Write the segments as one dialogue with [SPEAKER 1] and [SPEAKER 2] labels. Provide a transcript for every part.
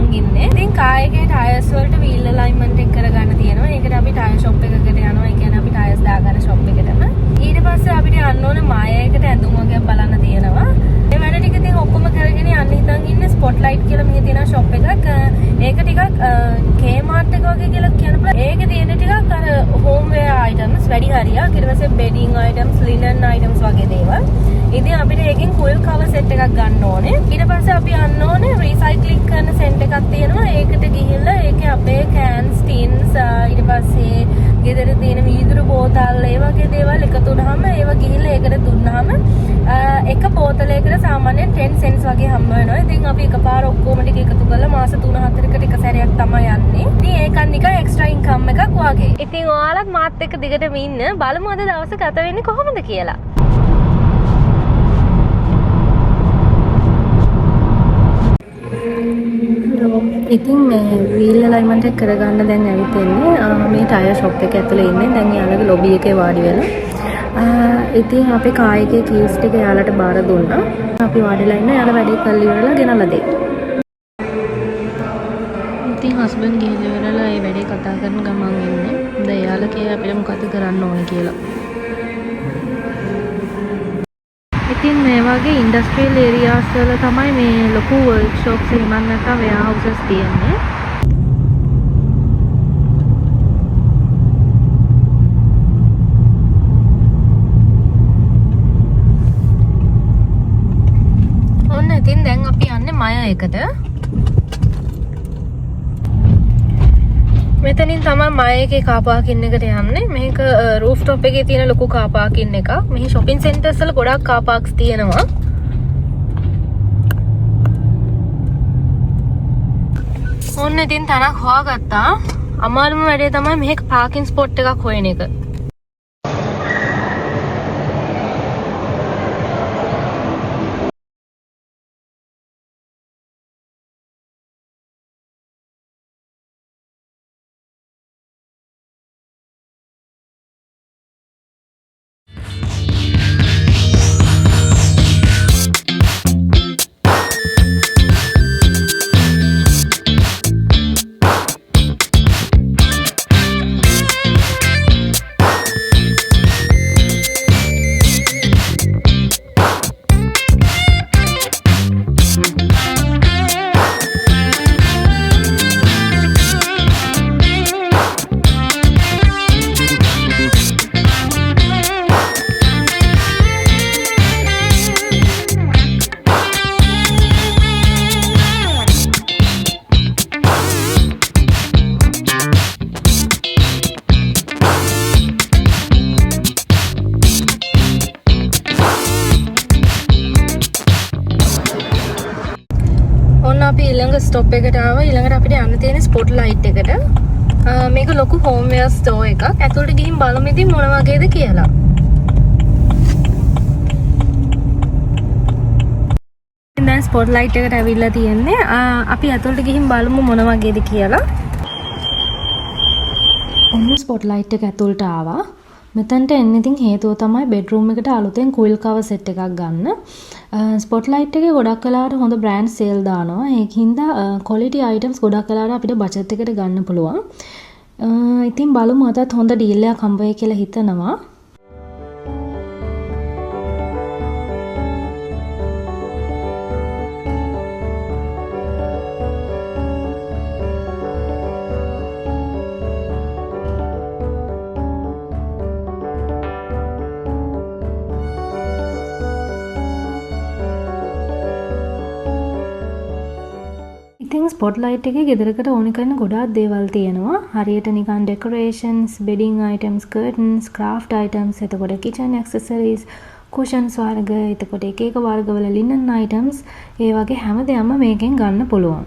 [SPEAKER 1] මං ඉන්නේ. ඉතින් කාර් එකේ ටයර්ස් වලට වීල් අලයින්මන්ට් එක කරගන්න තියෙනවා. ඒකට අපි ටයර් ෂොප් එකකට යනවා. ඒ කියන්නේ අපි ටයර්ස් දාගන්න ෂොප් එකටම. ඊට පස්සේ අපිට යන්න ඕන මායයකට ඇඳුම් වගේක් බලන්න තියෙනවා. ඒ වැඩ ටික ඉතින් ඔක්කොම කරගෙන යන්න හිතන් ඉන්නේ ස්පොට්ලයිට් කියලා මෙහි තියෙන ෂොප් එකක්. ඒක ටිකක් Kmart එක වගේ කියලා කියන්න පුළුවන්. ඒකේ තියෙන ටිකක් අර හෝම් වෙයාර් අයිටම්ස් වැඩි හරියක්. ඊට පස්සේ බෙඩින් අයිටම්ස්, ලිනන් අයිටම්ස් වගේ දේවල්. ඉතින් අපිට ඒකෙන් කුල් කවර් සෙට් එකක් ගන්න ඕනේ. ඊට පස්සේ අපි යන්න ඕනේ රීසයික්ලින් කරන සෙන්ටර් එකක් තියෙනවා. ඒකට ගිහිල්ලා ඒකේ අපේ කෑන්ස්, ටින්ස් ඊට පස්සේ ගෙදර තියෙන වීදුරු බෝතල් ඒ වගේ දේවල් එකතු වුනහම ඒව ගිහිල්ලා ඒකට දුන්නාම එක බෝතලයකට සාමාන්‍යයෙන් 10 cents වගේ හම්බ වෙනවා. ඉතින් අපි එකපාර ඔක්කොම ටික එකතු කරලා මාස 3-4කට එක සැරයක් තමයි යන්නේ. ඉතින් ඒකත් නිකන් එක්ස්ට්‍රා ඉන්කම් එකක් වගේ. ඉතින් ඔයාලත් මාත් එක්ක දිගටම ඉන්න බලමු අද දවස ගත වෙන්නේ කොහොමද කියලා. ඉතින් වීල් අලයින්මන්ට් එක කරගන්න දැන් ඇවිත් ඉන්නේ මේ ටයර් ෂොප් එක ඇතුලේ ඉන්නේ. දැන් යාළුවගේ ලොබි එකේ වාඩි වෙලා. ඉතින් අපි කාර් එකේ කීස් ටික යාළුවට බාර දුන්නා. අපි වාඩිලා ඉන්න යාළුවා වැඩේ කරලා ඉවරලා ගෙනල්ලා දෙයි. ඉතින් හස්බන්ඩ් ගිහලා ඉවරලා ඒ වැඩේ කතා කරන ගමන් ඉන්නේ. දැන් යාළුවා කිය අපිට මොකද කරන්න ඕනේ කියලා. ඉතින් මේ වගේ ඉන්ඩස්ට්‍රියල් ඒරියාස් වල තමයි මේ ලොකු වර්ක්ෂොප්ස් එහෙම නැත්නම් වෙයාරහවුසස් තියෙන්නේ. ඔන්න ඉතින් දැන් අපි යන්නේ මය එකට. මෙතනින් තමයි මය එකේ කාර් පාකින් එකට යන්නේ. මේක රූෆ් টොප් එකේ තියෙන ලොකු කාර් පාකින් එකක්. මෙහි shopping centers වල ගොඩක් කාර් පාක්ස් තියෙනවා. ඔන්න ඉතින් තනක් හොයාගත්තා. අමාරුම වැඩේ තමයි මෙහි පාකින් ස්පොට් එකක් හොයන එක. අපි ඊළඟ ස්ටොප් එකට ආවා. ඊළඟට අපිට යන්න තියෙන ස්පොට්ලයිට් එකට. මේක ලොකු හෝම් වෙයාර් ස්ටෝර් එකක්. ඇතුළට ගිහින් බලමු ඉතින් මොන වගේද කියලා. දැන් ස්පොට්ලයිට් එකට ඇවිල්ලා තියෙන්නේ. අපි ඇතුළට ගිහින් බලමු මොන වගේද කියලා. ඔන්න ස්පොට්ලයිට් එක ඇතුළට ආවා. මෙතනට එන්න ඉතින් හේතුව තමයි බෙඩ්රූම් එකට අලුතෙන් කුයිල් කවර් සෙට් එකක් ගන්න. ස්පොට්ලයිට් එකේ ගොඩක් වෙලාවට හොඳ බ්‍රෑන්ඩ් සේල් දානවා. ඒකින්ද ක්වොලිටි අයිටම්ස් ගොඩක් වෙලාවට අපිට බජට් එකට ගන්න පුළුවන්. ඉතින් බලමු අදත් හොඳ ඩීල් එකක් හම්බ වෙයි කියලා හිතනවා. ඉතින් ස්පොට්ලයිට් එකේ ගෙදරකට ඕනි කරන ගොඩාක් දේවල් තියෙනවා. හරියට නිකන් ඩෙකොරේෂන්ස්, බෙඩින් අයිටම්ස්, කර්ටන්ස්, ක්‍රාෆ්ට් අයිටම්ස්, එතකොට කිචන් ඇක්සසරිස්, කුෂන්ස් වර්ග, එතකොට එක එක වර්ගවල ලිනන් අයිටම්ස්, ඒ වගේ හැම දෙයක්ම මේකෙන් ගන්න පුළුවන්.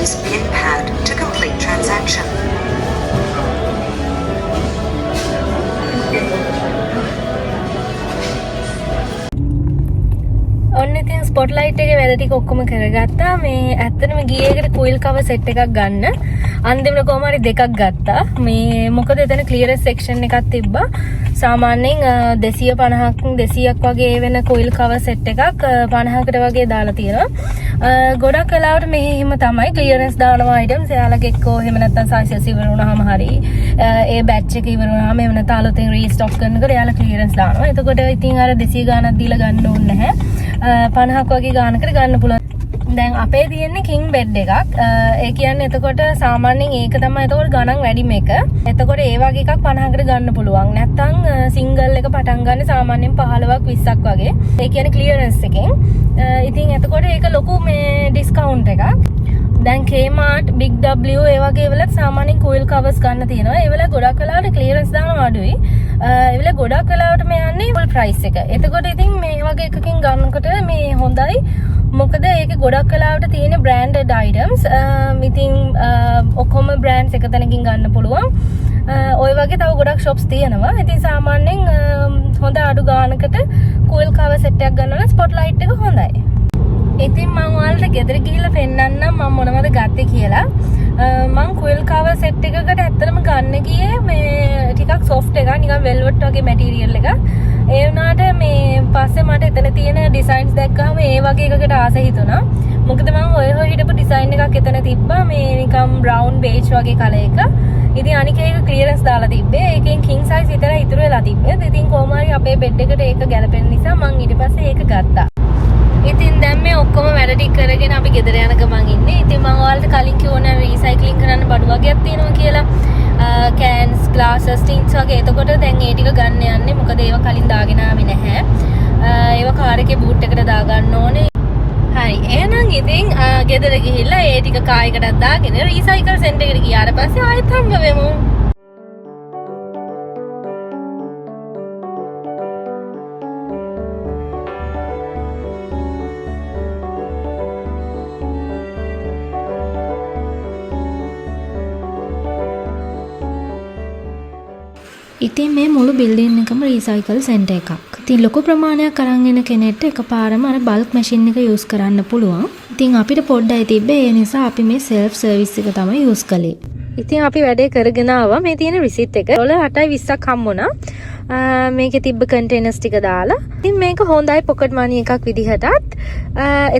[SPEAKER 2] Use PIN pad to complete transaction.
[SPEAKER 1] ඔන්න ඉතින් ස්පොට්ලයිට් එකේ වැඩ ටික ඔක්කොම කරගත්තා. මේ ඇත්තටම ගියේ එකට කුයිල් කවර් සෙට් එකක් ගන්න. අන්තිමට කොහොම හරි දෙකක් ගත්තා. මේ මොකද එතන ක්ලියරන්ස් සෙක්ෂන් එකක් තිබ්බා. සාමාන්‍යයෙන් 250ක් 200ක් වගේ වෙන කොයිල් කවර් සෙට් එකක් 50කට වගේ දාලා තියෙනවා. ගොඩක් වෙලාවට මේ හිම තමයි ක්ලියරන්ස් දානවා අයිටම්ස්. එයාලගේ එක්කෝ එහෙම නැත්නම් සයිසස් ඉවර වුණාම හරි ඒ බැච් එක ඉවර වුණාම එහෙම නැත්නම් අලුතෙන් රීස්ටොක් කරනකොට එයාලා ක්ලියරන්ස් දානවා. එතකොට ඉතින් අර 200 ගාණක් දීලා ගන්න ඕනේ නැහැ. 50ක් වගේ ගාණකට ගන්න පුළුවන්. දැන් අපේ තියෙන්නේ කිං බෙඩ් එකක්. ඒ කියන්නේ එතකොට සාමාන්‍යයෙන් ඒක තමයි එතකොට ගණන් වැඩිම එක. එතකොට ඒ වගේ එකක් 50කට ගන්න පුළුවන්. නැත්තම් සිංගල් එක පටන් ගන්න සාමාන්‍යයෙන් 15ක් 20ක් වගේ. ඒ කියන්නේ ක්ලියරන්ස් එකෙන්. ඉතින් එතකොට ඒක ලොකු මේ ඩිස්කවුන්ට් එකක්. දැන් Kmart, Big W ඒ වගේ වල සාමාන්‍යයෙන් coil covers ගන්න තියෙනවා. ඒ වල ගොඩක් වෙලාවට ක්ලියරන්ස් දානවා අඩුයි. ඒ වල ගොඩක් වෙලාවට මේ යන්නේ full price එක. එතකොට ඉතින් මේ වගේ එකකින් ගන්නකොට මේ හොඳයි. මොකද ඒක ගොඩක් වෙලාවට තියෙන branded items. ඉතින් ඔක්කොම brands එක තැනකින් ගන්න පුළුවන්. ඔය වගේ තව ගොඩක් shops තියෙනවා. ඉතින් සාමාන්‍යයෙන් හොඳ අඩු ගානකට coil cover set එකක් ගන්නවා නම් spotlight එක හොඳයි. ඉතින් මම ඔයාලට ගෙදර ගිහිල්ලා පෙන්නන්නම් මම මොනවද ගත්තේ කියලා. මම coil cover set එකකට ඇත්තටම ගන්න ගියේ මේ ටිකක් soft එකක් නිකන් velvet වගේ material එකක්. ඒ වුණාට මේ පස්සේ මට එතන තියෙන designs දැක්කම ඒ වගේ එකකට ආස හිතුණා. මොකද මම ඔය හිටපු design එකක් එතන තිබ්බා මේ නිකන් brown beige වගේ කලර් එක. ඉතින් අනික ඒක clearance දාලා තිබ්බේ. ඒකෙන් king size විතරයි ඉතුරු වෙලා තිබ්බේ. ඉතින් කොහොම හරි අපේ bed එකට ඒක ගැලපෙන නිසා මම ඊට පස්සේ ඒක ගත්තා. ඉතින් දැන් මේ ඔක්කොම වැඩ ටික කරගෙන අපි ගෙදර යන ගමන් ඉන්නේ. ඉතින් මම ඔයාලට කලින් කිව්වනේ රීසයික්ලින් කරන්න බඩු වගේක් තියෙනවා කියලා. cans, glasses, tins වගේ. එතකොට දැන් ඒ ටික ගන්න යන්නේ. මොකද ඒවා කලින් දාගෙන ආවේ නැහැ. ඒවා කාර් එකේ බූට් එකට දාගන්න ඕනේ. හරි. එහෙනම් ඉතින් ගෙදර ගිහිල්ලා ඒ ටික කායකටත් දාගෙන රීසයිකල් සෙන්ටර් එකට ගියාට පස්සේ ආයෙත් හම්බ වෙමු. ඉතින් මේ මුළු බිල්ඩින් එකම රීසයිකල් සෙන්ටර් එකක්. ඉතින් ලොකු ප්‍රමාණයක් අරන් එන කෙනෙක්ට එකපාරම අර බල්ක් මැෂින් එක යූස් කරන්න පුළුවන්. ඉතින් අපිට පොඩ්ඩයි තිබ්බේ ඒ නිසා අපි මේ සෙල්ෆ් සර්විස් එක තමයි යූස් කළේ. ඉතින් අපි වැඩේ කරගෙන ආවා. මේ තියෙන රිසිට් එක $8.20ක් හම්බුණා. මේකේ තිබ්බ කන්ටේනර්ස් ටික දාලා. ඉතින් මේක හොඳයි පොකට් මනි එකක් විදිහටත්.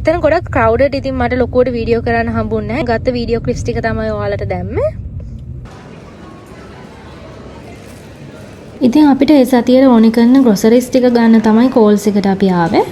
[SPEAKER 1] එතන ගොඩක් ක්‍රවුඩඩ්. ඉතින් මට ලොකුවට වීඩියෝ කරන්න හම්බුන්නේ නැහැ. ගත්ත වීඩියෝ ක්ලිප්ස් ටික තමයි ඔයාලට දැම්මේ. ඉතින් අපිට ඒ සතියේ ඕනි කරන ග්‍රොසරිස් ටික ගන්න තමයි කෝල්ස් එකට අපි ආවේ.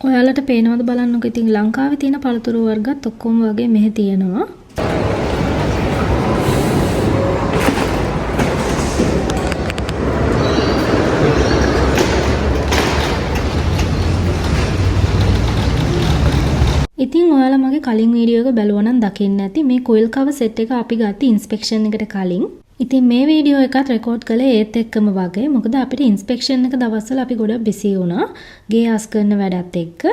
[SPEAKER 1] ඔයාලට පේනවද බලන්නකෝ. ඉතින් ලංකාවේ තියෙන පළතුරු වර්ගත් ඔක්කොම වගේ මෙහෙ තියෙනවා. ඉතින් ඔයාලා මගේ කලින් වීඩියෝ එක බැලුවා නම් දකින්න ඇති මේ coil cover set එක අපි ගත්තේ ඉන්ස්පෙක්ෂන් එකට කලින්. ඉතින් මේ වීඩියෝ එකත් රෙකෝඩ් කළේ ඒත් එක්කම වගේ. මොකද අපිට ඉන්ස්පෙක්ෂන් එක දවස්වල අපි ගොඩක් බිසි වුණා. ගේ ආස් කරන වැඩත් එක්ක.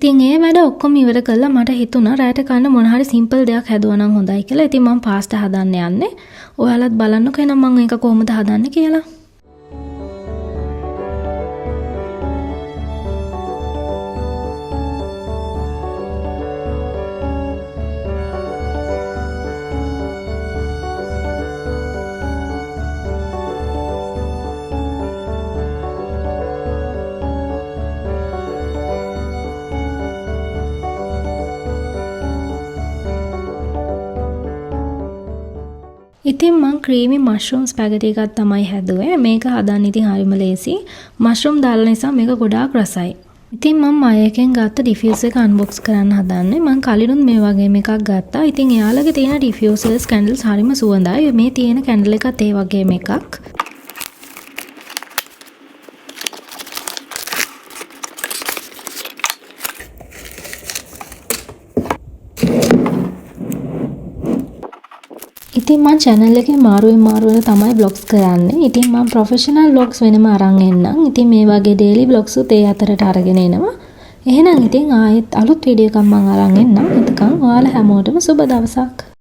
[SPEAKER 1] ඉතින් ඒ වැඩ ඔක්කොම ඉවර කළා. මට හිතුණා රැට කන්න මොන හරි සිම්පල් දෙයක් හැදුවා නම් හොඳයි කියලා. ඉතින් මම පාස්ටා හදන්න යන්නේ. ඔයාලත් බලන්නකෝ එහෙනම් මම ඒක කොහොමද හදන්නේ කියලා. ඉතින් මං ක්‍රීමි මෂ්රූම් ස්පැගටි එකක් තමයි හැදුවේ. මේක හදන්න ඉතින් හරිම ලේසි. මෂ්රූම් දාලා නිසා මේක ගොඩාක් රසයි. ඉතින් මම මයකෙන් ගත්ත ඩිෆියුසර් එක අන්බොක්ස් කරන්න හදන්නේ. මං කලිනුත් මේ වගේම එකක් ගත්තා. ඉතින් එයාලගේ තියෙන ඩිෆියුසර්ස් කැන්ඩල්ස් හරිම සුවඳයි. මේ තියෙන කැන්ඩල් එකත් ඒ වගේම එකක්. ඉතින් මම channel එකේ මාරුවෙන් තමයි vlogs කරන්නේ. ඉතින් මම professional vlogs වෙනම අරන් එන්නම්. ඉතින් මේ වගේ daily vlogs උත් ඒ අතරට අරගෙන එනවා. එහෙනම් ඉතින් ආයෙත් අලුත් වීඩියෝ එකක් මම අරන් එන්නම්. එතකන් ඔයාලා හැමෝටම සුබ දවසක්.